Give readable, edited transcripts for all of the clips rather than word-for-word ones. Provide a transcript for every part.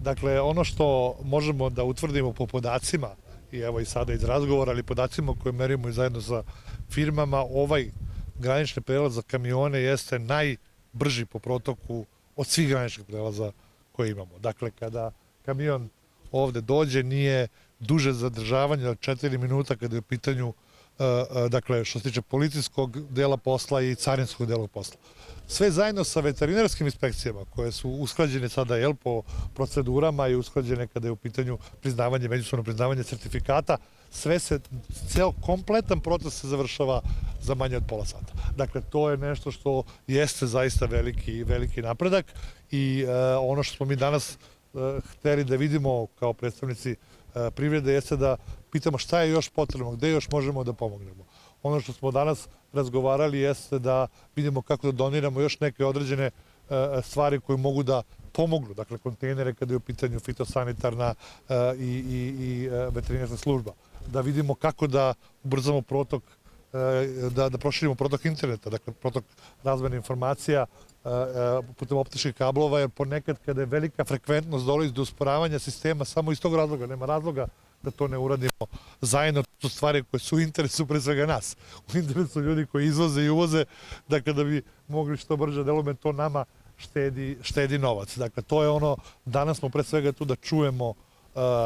Dakle, ono što možemo da utvrdimo po podacima, i evo i sada iz razgovora, ali podacima koje merimo i zajedno sa firmama, ovaj granični prelaz za kamione jeste najbrži po protoku od svih graničnih prelaza koje imamo. Dakle, kada kamion ovde dođe, nije duže zadržavanje od 4 minuta kada je u pitanju, dakle, što se tiče policijskog dela posla i carinskog dela posla. Sve zajedno sa veterinarskim inspekcijama koje su usklađene sada po procedurama i usklađene kada je u pitanju priznavanje, međusobno priznavanje sertifikata, ceo kompletan proces se završava za manje od pola sata. Dakle, to je nešto što jeste zaista veliki napredak i ono što smo mi danas hteli da vidimo kao predstavnici privrede jeste da pitamo šta je još potrebno, gde još možemo da pomognemo. Ono što smo danas razgovarali jeste da vidimo kako da doniramo još neke određene stvari koje mogu da pomognu, dakle kontejnere kada je u pitanju fitosanitarna i veterinarska služba. Da vidimo kako da ubrzamo protok, da proširimo protok interneta, dakle protok razmene informacija putem optičkih kablova, jer ponekad kada je velika frekventnost dolazi do usporavanja sistema samo iz tog razloga, nema razloga da to ne uradimo zajedno. To su stvari koje su u interesu pre svega nas, u interesu ljudi koji izvoze i uvoze, dakle da bi mogli što brže delujemo, to nama štedi novac. Dakle, to je ono, danas smo pre svega tu da čujemo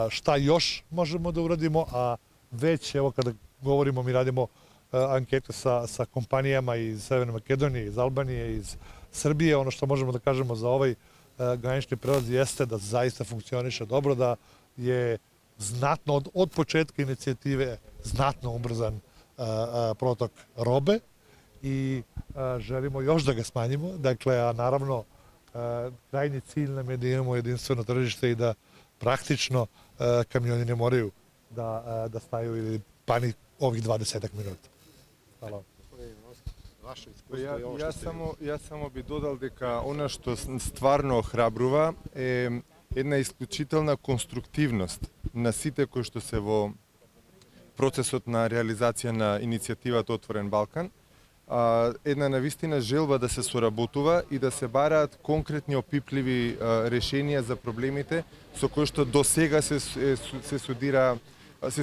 šta još možemo da uradimo, a već, evo kada govorimo, mi radimo ankete sa kompanijama iz Severne Makedonije, iz Albanije, iz Srbije. Ono što možemo da kažemo za ovaj granični prelaz jeste da zaista funkcioniše dobro, da je znatno od početka inicijative znatno ubrzan protok robe i želimo još da ga smanjimo. Dakle, a naravno krajnji cilj nam je da imamo jedinstveno tržište i da praktično kamioni ne moraju da staju ili pani ovih 20 minuta. Hvala. Ja samo bi dodal дека она што стварно охрабрува е една исклучителна конструктивност на сите кои што се во процесот на реализација на иницијативата Отворен Балкан. Една навистина желба да се соработува и да се бараат конкретни опипливи решенија за проблемите со кои што до сега се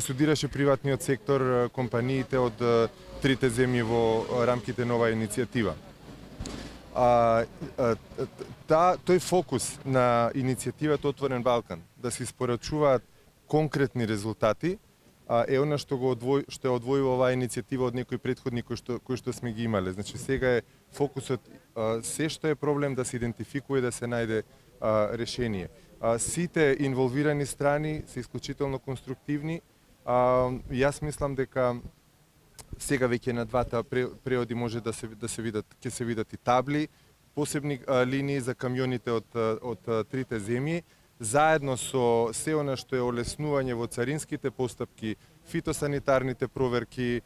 судираше приватниот сектор, компаниите од трите земји во рамките на оваа иницијатива. Тој фокус на иницијативата Отворен Балкан да се испорачуваат конкретни резултати е она што е одвојува оваа иницијатива од некои претходни кои што сме ги имале. Значи сега е фокусот се што е проблем да се идентификува и да се најде решение. Сите инволвирани страни се исклучително конструктивни. Јас мислам дека сега веќе на двата преоди може да се видат и табли, посебни линии за камионите од трите земји, заедно со се она што е олеснување во царинските постапки, фитосанитарните проверки,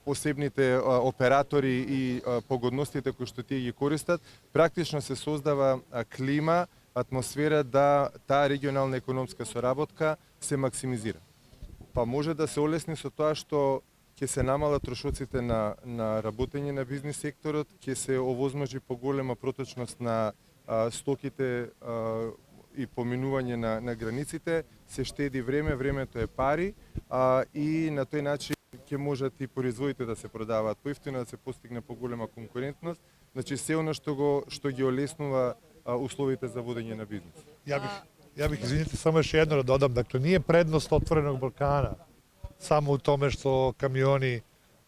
посебните оператори и погодностите кои што тие ги користат, практично се создава клима, атмосфера да таа регионална економска соработка се максимизира. Па може да се олесни со тоа што ќе се намалат трошоците на работење на бизнис секторот, ќе се овозможи поголема проточност на стоките и поминување на границите, се штеди време, времето е пари и на тој начин ќе можат и производите да се продаваат поевтино, да се постигне поголема конкурентност. Значи се оно што ги олеснува условите за водење на бизнис. Ja bih, izvinite, samo još jedno da dodam. Dakle, nije prednost Otvorenog Balkana samo u tome što kamioni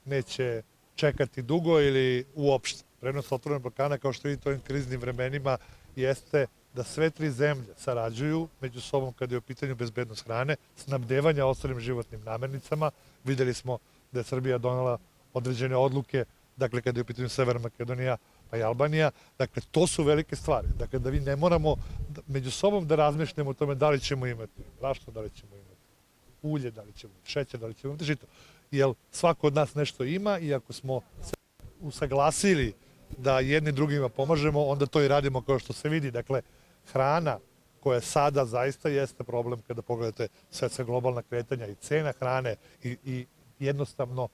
neće čekati dugo ili uopšte. Prednost Otvorenog Balkana, kao što vidite u ovim kriznim vremenima, jeste da sve tri zemlje sarađuju među sobom kada je u pitanju bezbednost hrane, snabdevanja ostalim životnim namirnicama. Videli smo da je Srbija donela određene odluke, dakle, kada je u pitanju Severna Makedonija pa i Albanija. Dakle, to su velike stvari. Dakle, da vi ne moramo među sobom da razmišljamo o tome da li ćemo imati brašno, da li ćemo imati ulje, da li ćemo imati šećer, da li ćemo imati žito. Jer svako od nas nešto ima i ako smo se usaglasili da jedni drugima pomažemo, onda to i radimo kao što se vidi. Dakle, hrana koja sada zaista jeste problem kada pogledate svetska globalna kretanja i cena hrane i jednostavno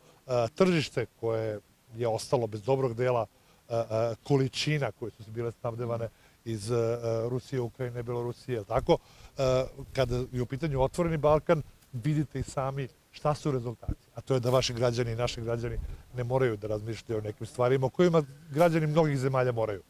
tržište koje je ostalo bez dobrog dela količina koje su bile snabdevane iz Rusije, Ukrajine, Belorusije, tako? Kada je u pitanju Otvoreni Balkan, vidite i sami šta su rezultati. A to je da vaši građani i naši građani ne moraju da razmišljaju o nekim stvarima o kojima građani mnogih zemalja moraju.